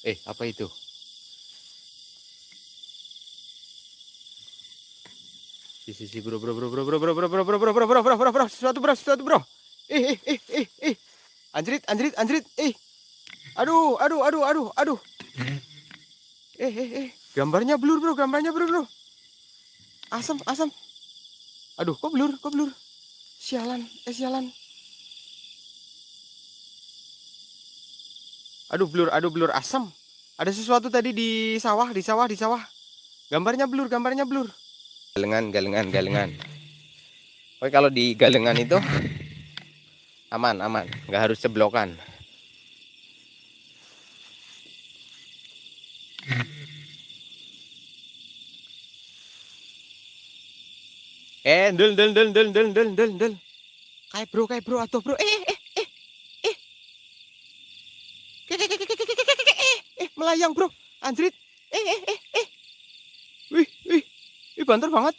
Apa itu? Si bro. Sesuatu bro. Anjrit. Aduh. Gambarnya blur bro. Asam. Aduh, kok blur? Sialan. Aduh, blur asam. Ada sesuatu tadi di sawah. Gambarnya blur. Galengan. Oke, kalau di galengan itu aman, nggak harus ceblokan. Del. Kayak bro, atuh bro. Melayang bro, anjrit. Wih, banter banget.